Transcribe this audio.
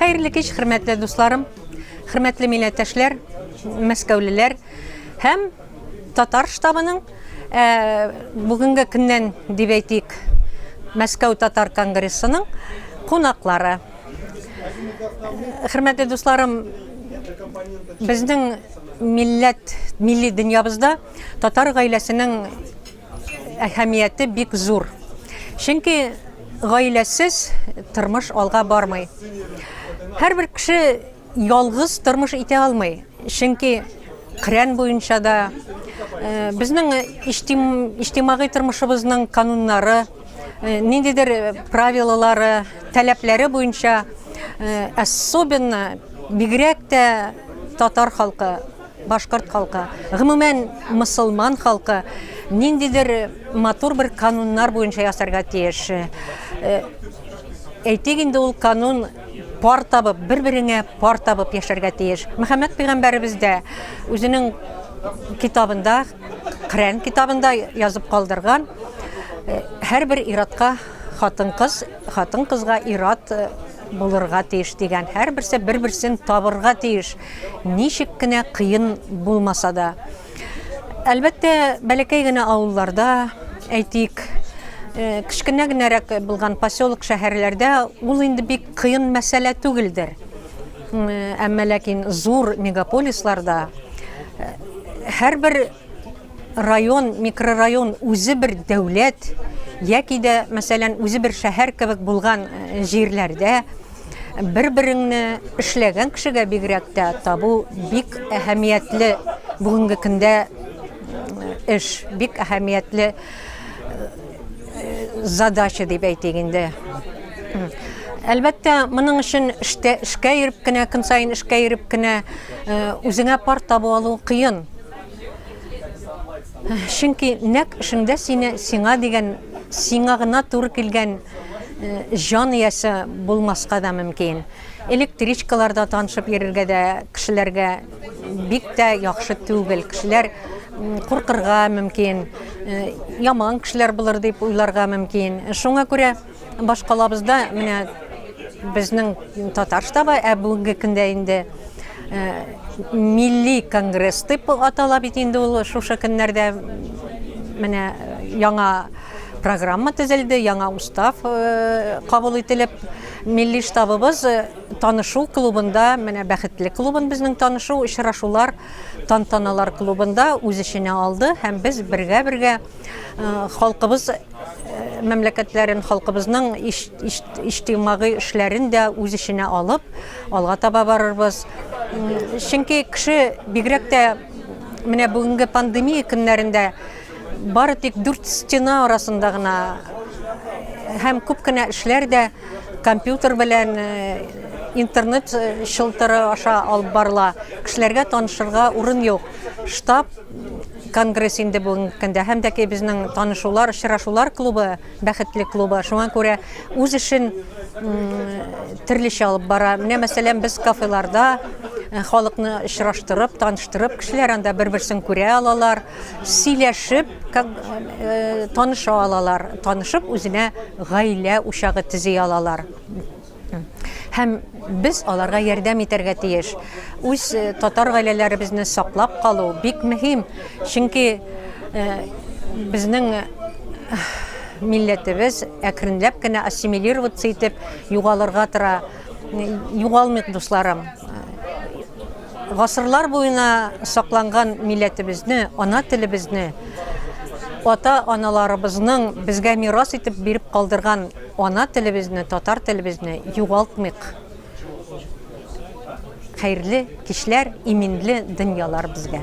Хәерле кич, хөрмәтле дусларым, хөрмәтле милләттәшләр, мәскәүлеләр һәм татар штабының бүгенге көннән дип әйтик, Мәскәү татар конгрессының кунаклары. Хөрмәтле дусларым, безнең милли дөньябызда татар гаиләсенең әһәмияте бик зур. Чөнки гаиләсез тормыш алга бармый. Һәрбер кеше ялгыз тормыш итә алмый. Чөнки Коръән буенча да безнең иҗтимагый тормышыбызның кануннары, ниндидер правилалары, таләпләре буенча особенно бигрәк тә татар халкы, башкорт халкы, гомумән мөселман халкы ниндидер матур бер кануннар буенча ясарга тиеш. Әйтик инде ул канун пар табып, бер-береңә пар табып яшәргә тиеш. Мөхәммәд пәйгамбәребез дә үзенең китабында, Коръән китабында язып калдырган, һәрбер иратка хатын-кызга ират булырга тиеш дигән. Һәрберсе бер-берсен табырга тиеш. Ничек кенә кыен булмаса да. Әлбәттә, бәләкәй генә авылларда, әйтик, кечкенә генәрәк булган поселок шәһәрләрдә ул инде бик кыен мәсьәлә түгелдер. Әмма ләкин зур мегаполисларда һәрбер район, микрорайон үзе бер дәүләт, яки дә мәсәлән үзе бер шәһәр кебек булган җирләрдә бер-береңне эшләгән кешегә бигрәк тә табу бик әһәмиятле бүгенге көндә эш, бик әһәмиятле задача дип әйтик инде. Әлбәттә, моның өчен эшкә йөреп кенә, көн сайын эшкә йөреп кенә үзеңә пар табу алу кыен. Чөнки нәк эшеңдә сиңа дигән, сиңа гына туры килгән җан иясе булмаска да мөмкин. Электричкаларда танышып йөрергә дә кешеләргә бик тә яхшы түгел. Кешеләр куркырга мөмкин, яман кешеләр булыр дип уйларга мөмкин. Шуңа күрә башкалабызда менә безнең татар штабы бүгенге көндә инде милли конгресс дип атала бит инде ул шушы көннәрдә менә яңа программа төзелде, яңа устав кабул ителеп, милли штабыбыз танышу клубында, менә бәхетле клубын безнең танышу, очрашулар, тантаналар клубында үз эченә алды һәм без бергә халкыбыз мәмләкәтләрен, халкыбызның иҗтимагый эшләрен дә үз эченә алып, алга таба барырбыз. Чөнки кеше бигрәк тә менә бүгенге пандемия көннәрендә бары тик 4 стена арасында гына һәм күп кенә эшләр дә компьютер белән, интернет шылтыры аша алып барыла. Кешеләргә танышырга урын юк. Штаб конгресс инде бүгенге көндә һәм дә безнең танышулар, очрашулар клубы, бәхетле клубы, шуңа күрә үз эшен төрлечә алып бара. Менә мәсәлән, без кафеларда халыкны очраштырып, таныштырып, кешеләр анда бер-берсен күрә алалар, сөйләшеп, таныша алалар, танышып үзенә гаилә учагы төзи алалар. Һәм без аларга ярдәм итәргә тиеш. Үз татар гаиләләребезне саклап калу бик мөһим. Чөнки безнең милләтебез әкренләп кенә ассимилироваться итеп югалырга тора. Югалмыйк, дусларым. Гасырлар буена сакланган милләтебезне, ана телебезне, ата-аналарыбызның безгә мирас итеп биреп калдырган ана телебезне, татар телебезне югалтмыйк. Хәерле кичләр, иминле дөньялар безгә.